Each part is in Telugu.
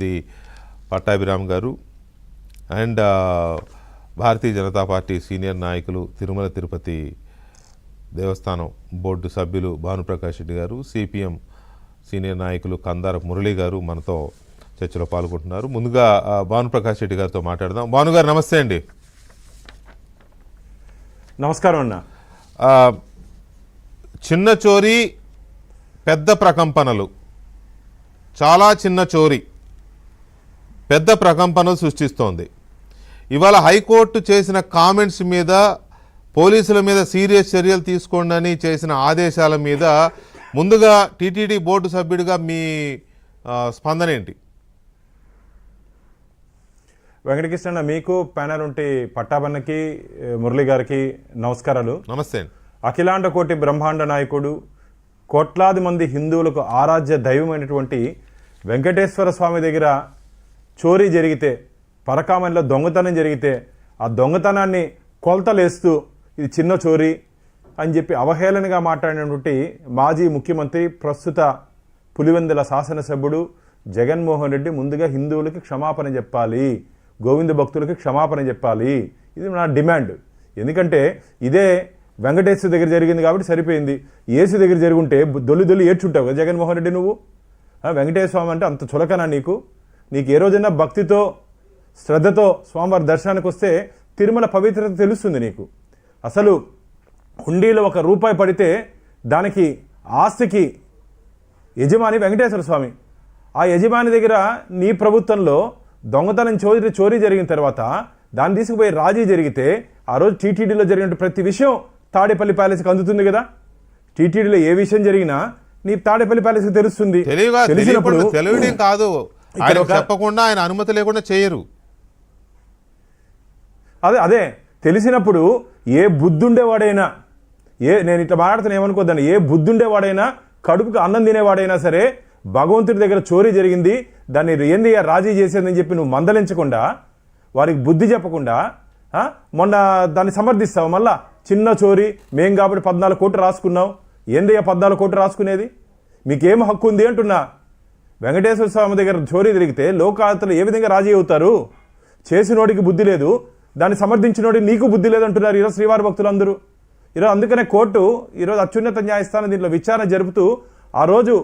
ది పట్టాభిరామ్ గారు and Bharatiya Janata party senior నాయకులు తిరుమల తిరుపతి దేవస్థానం బోర్డు సభ్యులు భానుప్రకాష్ రెడ్డి గారు, సిపిఎం సీనియర్ నాయకులు కందారపు మురళి గారు మనతో చర్చలో పాల్గొంటున్నారు. ముందుగా భానుప్రకాష్ రెడ్డి గారితో మాట్లాడదాం. భాను గారు నమస్తే అండి. నమస్కారం అన్న. చిన్న చోరీ పెద్ద ప్రకంపనలు, చాలా చిన్న చోరీ పెద్ద ప్రకంపనలు సృష్టిస్తోంది. ఇవాళ హైకోర్టు చేసిన కామెంట్స్ మీద, పోలీసుల మీద సీరియస్ చర్యలు తీసుకోండి అని చేసిన ఆదేశాల మీద ముందుగా టీటీడీ బోర్డు సభ్యుడిగా మీ స్పందన ఏంటి? వెంకటకృష్ణ, మీకు ప్యానల్ ఉంటే పట్టాభన్నకి మురళి గారికి నమస్కారాలు. నమస్తే. అఖిలాండ కోటి బ్రహ్మాండ నాయకుడు, కోట్లాది మంది హిందువులకు ఆరాధ్య దైవమైనటువంటి వెంకటేశ్వర స్వామి దగ్గర చోరీ జరిగితే, పరకామణిలో దొంగతనం జరిగితే ఆ దొంగతనాన్ని కొలతలేస్తూ ఇది చిన్న చోరీ అని చెప్పి అవహేళనగా మాట్లాడినటువంటి మాజీ ముఖ్యమంత్రి, ప్రస్తుత పులివెందుల శాసనసభ్యుడు జగన్మోహన్ రెడ్డి ముందుగా హిందువులకి క్షమాపణ చెప్పాలి, గోవింద భక్తులకి క్షమాపణ చెప్పాలి. ఇది నా డిమాండ్. ఎందుకంటే ఇదే వెంకటేశ్వర దగ్గర జరిగింది కాబట్టి సరిపోయింది. యేసు దగ్గర జరుగుంటే దొల్లి ఏడ్చుంటావు కదా జగన్మోహన్ రెడ్డి నువ్వు. వెంకటేశ్వర స్వామి అంటే అంత చులకనా నీకు? ఏ రోజైనా భక్తితో శ్రద్ధతో స్వామివారి దర్శనానికి వస్తే తిరుమల పవిత్రత తెలుస్తుంది నీకు. అసలు హుండీలో ₹1 పడితే దానికి ఆస్తికి యజమాని వెంకటేశ్వర స్వామి. ఆ యజమాని దగ్గర నీ ప్రభుత్వంలో దొంగతనం చోరీ జరిగిన తర్వాత దాన్ని తీసుకుపోయి రాజీ జరిగితే ఆ రోజు టీటీడీలో జరిగిన ప్రతి విషయం తాడేపల్లి ప్యాలెస్కి అందుతుంది కదా. టీటీడీలో ఏ విషయం జరిగినా నీ తాడేపల్లి ప్యాలెస్కి తెలుస్తుంది. తెలిసినప్పుడు తెలియడం కాదు, చెప్పకుండా ఆయన అనుమతి లేకుండా చేయరు. అదే తెలిసినప్పుడు ఏ బుద్ధుండేవాడైనా, నేను ఇట్లా మాట్లాడుతున్నా ఏమనుకోద్దాను, ఏ బుద్ధుండేవాడైనా, కడుపుకు అన్నం తినేవాడైనా సరే భగవంతుడి దగ్గర చోరీ జరిగింది, దాన్ని ఏంది రాజీ చేసేదని చెప్పి నువ్వు మందలించకుండా, వారికి బుద్ధి చెప్పకుండా మొన్న దాన్ని సమర్థిస్తావు. మళ్ళా చిన్న చోరీ మేం కాబట్టి 14 కోట్లు రాసుకున్నావు. ఏందయ్యా 14 కోట్లు రాసుకునేది? మీకేం హక్కు ఉంది అంటున్నా. వెంకటేశ్వర స్వామి దగ్గర చోరీ జరిగితే లోకాతలు ఏ విధంగా రాజీ అవుతారు? చేసినోడికి బుద్ధి లేదు, దాన్ని సమర్థించినోడికి నీకు బుద్ధి లేదు అంటున్నారు ఈరోజు శ్రీవారి భక్తులందరూ. ఈరోజు అందుకనే కోర్టు ఈరోజు అత్యున్నత న్యాయస్థానం దీంట్లో విచారణ జరుపుతూ ఆ రోజు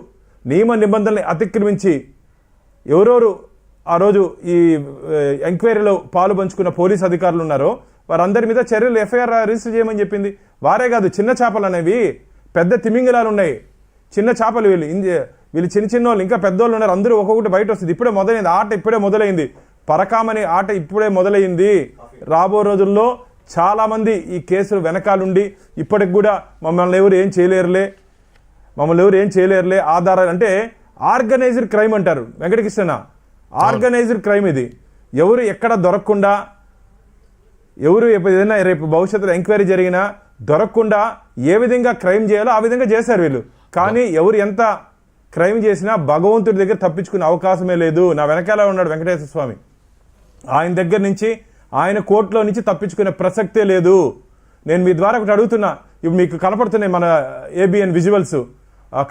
నియమ నిబంధనల్ని అతిక్రమించి ఎవరెవరు ఆ రోజు ఈ ఎంక్వైరీలో పాలు పంచుకున్న పోలీసు అధికారులు ఉన్నారో వారందరి మీద చర్యలు ఎఫ్ఐఆర్ రిజిస్టర్ చేయమని చెప్పింది. వారే కాదు, చిన్న చేపలు అనేవి పెద్ద తిమింగలాలు ఉన్నాయి, చిన్న చేపలు వీళ్ళు చిన్న వాళ్ళు, ఇంకా పెద్దోళ్ళు ఉన్నారు, అందరూ ఒక్కొక్కటి బయట వస్తుంది. ఇప్పుడే మొదలైంది ఆట, ఇప్పుడే మొదలైంది. పరకామణి ఆట ఇప్పుడే మొదలైంది. రాబో రోజుల్లో చాలా మంది ఈ కేసులు వెనకాలండి ఇప్పటికి కూడా మమ్మల్ని ఎవరు ఏం చేయలేరులే ఆధారాలు అంటే ఆర్గనైజ్డ్ క్రైమ్ అంటారు వెంకటకృష్ణ. ఆర్గనైజ్డ్ క్రైమ్ ఇది. ఎవరు ఎక్కడ దొరకకుండా, ఎవరు ఏదైనా రేపు భవిష్యత్తులో ఎంక్వైరీ జరిగినా దొరకకుండా ఏ విధంగా క్రైమ్ చేయాలో ఆ విధంగా చేశారు వీళ్ళు. కానీ ఎవరు ఎంత క్రైమ్ చేసినా భగవంతుడి దగ్గర తప్పించుకునే అవకాశమే లేదు. నా వెనకాల ఉన్నాడు వెంకటేశ్వర స్వామి, ఆయన దగ్గర నుంచి, ఆయన కోర్టులో నుంచి తప్పించుకునే ప్రసక్తే లేదు. నేను మీ ద్వారా ఒకటి అడుగుతున్నా, ఇప్పుడు మీకు కనపడుతున్నాయి మన ABN visuals,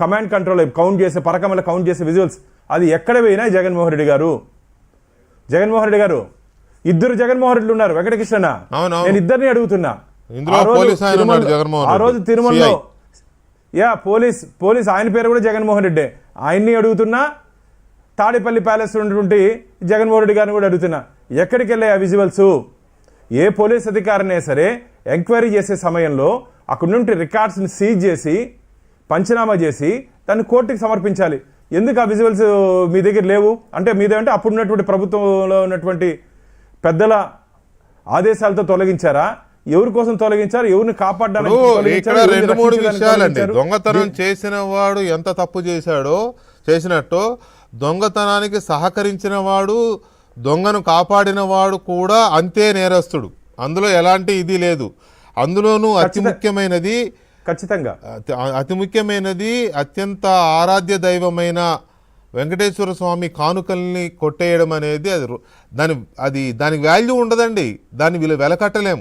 command control count చేసే, పరకమల కౌంట్ చేసే విజువల్స్. అది ఎక్కడ పోయినా జగన్మోహన్ రెడ్డి గారు ఇద్దరు జగన్మోహన్ రెడ్డిలు ఉన్నారు వెంకటకృష్ణ. నేను ఇద్దరిని అడుగుతున్నా. ఆ రోజు తిరుమలలో పోలీస్ ఆయన పేరు కూడా జగన్మోహన్ రెడ్డి, ఆయన్ని అడుగుతున్నా. తాడేపల్లి ప్యాలెస్ ఉన్నటువంటి జగన్మోహన్ రెడ్డి గారిని కూడా అడుగుతున్నా, ఎక్కడికి వెళ్ళాయి ఆ విజువల్స్? ఏ పోలీస్ అధికారినే సరే ఎంక్వైరీ చేసే సమయంలో అక్కడ నుండి రికార్డ్స్ని సీజ్ చేసి పంచనామా చేసి దాన్ని కోర్టుకి సమర్పించాలి. ఎందుకు ఆ విజువల్స్ మీ దగ్గర లేవు? అంటే మీదేమంటే అప్పుడు ఉన్నటువంటి ప్రభుత్వంలో ఉన్నటువంటి పెద్దల ఆదేశాలతో తొలగించారా? ఎవరి కోసం తొలగించారు? ఎవరిని కాపాడడానికి? 2-3 విషయాలండి. దొంగతనం చేసిన వాడు ఎంత తప్పు చేసినట్టు, దొంగతనానికి సహకరించిన వాడు, దొంగను కాపాడిన వాడు కూడా అంతే నేరస్తుడు. అందులో ఎలాంటి ఇది లేదు. అందులోనూ అతి ముఖ్యమైనది అత్యంత ఆరాధ్య దైవమైన వెంకటేశ్వర స్వామి కానుకల్ని కొట్టేయడం అనేది దానికి వాల్యూ ఉండదండి, దాన్ని వెలకట్టలేం.